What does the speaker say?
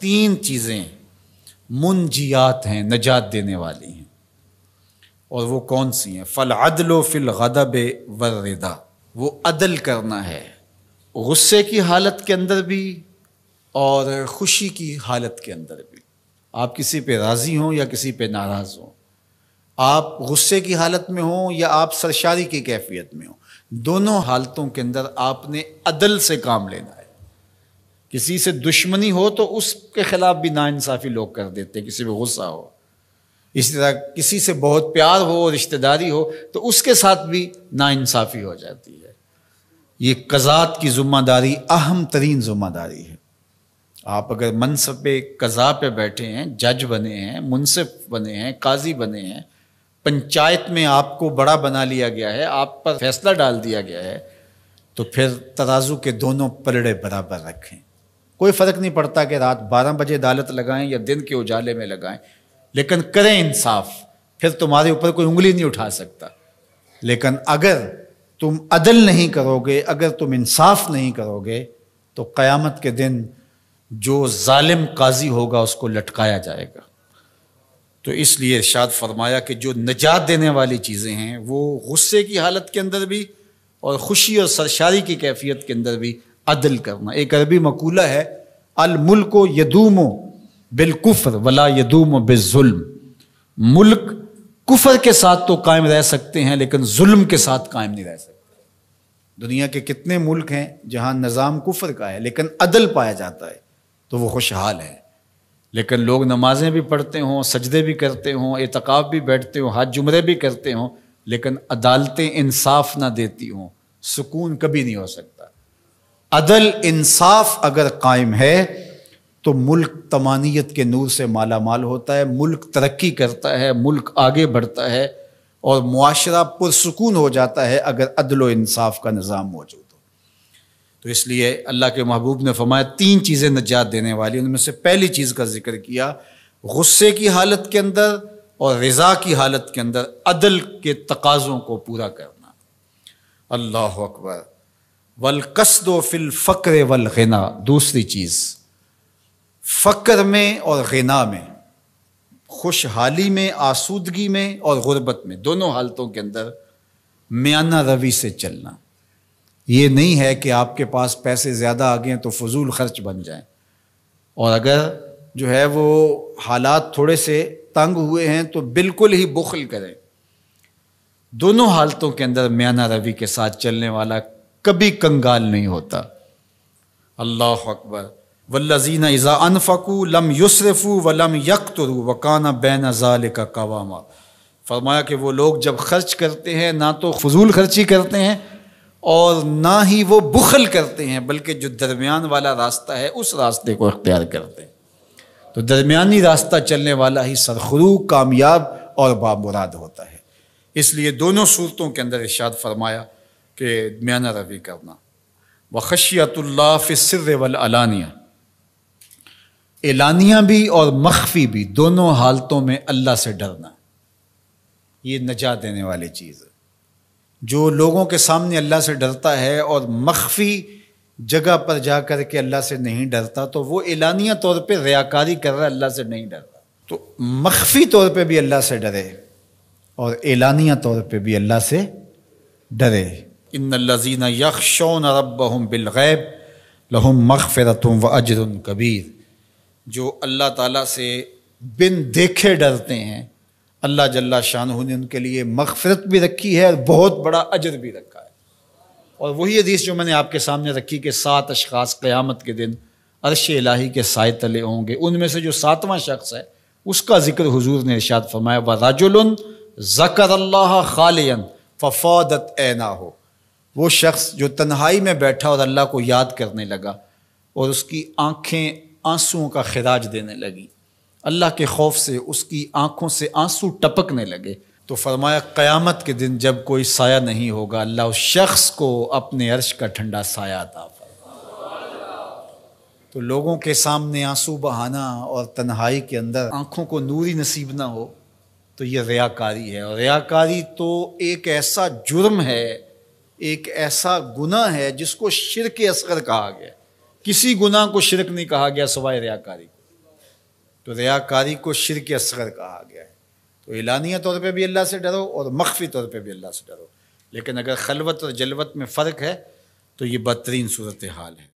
تین چیزیں منجیات ہیں، نجات دینے والی ہیں، اور وہ کون سی ہیں؟ فالعدل فی الغضب والرضا، وہ عدل کرنا ہے غصے کی حالت کے اندر بھی اور خوشی کی حالت کے اندر بھی۔ آپ کسی پہ راضی ہوں یا کسی پہ ناراض ہوں، آپ غصے کی حالت میں ہوں یا آپ سرشاری کی کیفیت میں ہوں، دونوں حالتوں کے اندر آپ نے عدل سے کام لینا ہے۔ کسی سے دشمنی ہو تو اس کے خلاف بھی ناانصافی لوگ کر دیتے ہیں، کسی پہ غصہ ہو۔ اسی طرح کسی سے بہت پیار ہو، رشتہ داری ہو، تو اس کے ساتھ بھی ناانصافی ہو جاتی ہے۔ یہ قضات کی ذمہ داری اہم ترین ذمہ داری ہے۔ آپ اگر منصب پہ قضا پہ بیٹھے ہیں، جج بنے ہیں، منصف بنے ہیں، قاضی بنے ہیں، پنچایت میں آپ کو بڑا بنا لیا گیا ہے، آپ پر فیصلہ ڈال دیا گیا ہے، تو پھر ترازو کے دونوں پلڑے برابر رکھیں۔ کوئی فرق نہیں پڑتا کہ رات 12 بجے عدالت لگائیں یا دن کے اجالے میں لگائیں، لیکن کریں انصاف، پھر تمہارے اوپر کوئی انگلی نہیں اٹھا سکتا۔ لیکن اگر تم عدل نہیں کرو گے، اگر تم انصاف نہیں کرو گے، تو قیامت کے دن جو ظالم قاضی ہوگا اس کو لٹکایا جائے گا۔ تو اس لیے ارشاد فرمایا کہ جو نجات دینے والی چیزیں ہیں وہ غصے کی حالت کے اندر بھی اور خوشی اور سرشاری کی کیفیت کے اندر بھی عدل کرنا۔ ایک عربی مقولہ ہے، الملک یدوم بالکفر ولا یدوم بالظلم، ملک کفر کے ساتھ تو قائم رہ سکتے ہیں لیکن ظلم کے ساتھ قائم نہیں رہ سکتے۔ دنیا کے کتنے ملک ہیں جہاں نظام کفر کا ہے لیکن عدل پایا جاتا ہے تو وہ خوشحال ہے۔ لیکن لوگ نمازیں بھی پڑھتے ہوں، سجدے بھی کرتے ہوں، اعتکاف بھی بیٹھتے ہوں، حج عمرے بھی کرتے ہوں، لیکن عدالتیں انصاف نہ دیتی ہوں، سکون کبھی نہیں ہو سکتا۔ عدل انصاف اگر قائم ہے تو ملک طمانیت کے نور سے مالا مال ہوتا ہے، ملک ترقی کرتا ہے، ملک آگے بڑھتا ہے، اور معاشرہ پرسکون ہو جاتا ہے اگر عدل و انصاف کا نظام موجود ہو۔ تو اس لیے اللہ کے محبوب نے فرمایا تین چیزیں نجات دینے والی، ان میں سے پہلی چیز کا ذکر کیا، غصے کی حالت کے اندر اور رضا کی حالت کے اندر عدل کے تقاضوں کو پورا کرنا۔ اللہ اکبر۔ والقصد فی الفقر والغنا، دوسری چیز فقر میں اور غنا میں، خوشحالی میں، آسودگی میں اور غربت میں، دونوں حالتوں کے اندر میانہ روی سے چلنا۔ یہ نہیں ہے کہ آپ کے پاس پیسے زیادہ آ گئے تو فضول خرچ بن جائیں، اور اگر جو ہے وہ حالات تھوڑے سے تنگ ہوئے ہیں تو بالکل ہی بخل کریں۔ دونوں حالتوں کے اندر میانہ روی کے ساتھ چلنے والا کبھی کنگال نہیں ہوتا۔ اللہ اکبر۔ والذین اذا انفقوا لم یسرفوا ولم یقتروا وکان بین ذلک قواما، فرمایا کہ وہ لوگ جب خرچ کرتے ہیں نہ تو فضول خرچی کرتے ہیں اور نہ ہی وہ بخل کرتے ہیں، بلکہ جو درمیان والا راستہ ہے اس راستے کو اختیار کرتے ہیں۔ تو درمیانی راستہ چلنے والا ہی سرخرو، کامیاب اور بامراد ہوتا ہے۔ اس لیے دونوں صورتوں کے اندر ارشاد فرمایا کہ میانہ روی کرنا۔ وخشیۃ اللہ فی السر والعلانیہ، اعلانیہ بھی اور مخفی بھی، دونوں حالتوں میں اللہ سے ڈرنا، یہ نجات دینے والی چیز ہے۔ جو لوگوں کے سامنے اللہ سے ڈرتا ہے اور مخفی جگہ پر جا کر کے اللہ سے نہیں ڈرتا تو وہ اعلانیہ طور پہ ریاکاری کر رہا ہے، اللہ سے نہیں ڈرتا۔ تو مخفی طور پہ بھی اللہ سے ڈرے اور اعلانیہ طور پہ بھی اللہ سے ڈرے۔ ان الذین یخشون ربہم بالغیب لہم مغفرۃ واجر کبیر، جو اللہ تعالیٰ سے بن دیکھے ڈرتے ہیں، اللہ جل شانہ نے ان کے لیے مغفرت بھی رکھی ہے اور بہت بڑا اجر بھی رکھا ہے۔ اور وہی حدیث جو میں نے آپ کے سامنے رکھی کہ 7 اشخاص قیامت کے دن عرش الہی کے سائے تلے ہوں گے، ان میں سے جو 7واں شخص ہے اس کا ذکر حضور نے ارشاد فرمایا، وَرَجُلٌ ذَكَرَ اللَّهَ خَالِيًا فَفَاضَتْ عَيْنَاهُ، وہ شخص جو تنہائی میں بیٹھا اور اللہ کو یاد کرنے لگا اور اس کی آنکھیں آنسوؤں کا خراج دینے لگی، اللہ کے خوف سے اس کی آنکھوں سے آنسو ٹپکنے لگے، تو فرمایا قیامت کے دن جب کوئی سایہ نہیں ہوگا، اللہ اس شخص کو اپنے عرش کا ٹھنڈا سایہ عطا فرمائے۔ تو لوگوں کے سامنے آنسو بہانا اور تنہائی کے اندر آنکھوں کو نور ہی نصیب نہ ہو تو یہ ریاکاری ہے، اور ریاکاری تو ایک ایسا جرم ہے، ایک ایسا گناہ ہے جس کو شرک اصغر کہا گیا۔ کسی گناہ کو شرک نہیں کہا گیا سوائے ریاکاری کو۔ تو ریاکاری کو شرک اصغر کہا گیا ہے۔ تو اعلانیہ طور پہ بھی اللہ سے ڈرو اور مخفی طور پہ بھی اللہ سے ڈرو، لیکن اگر خلوت اور جلوت میں فرق ہے تو یہ بدترین صورتحال ہے۔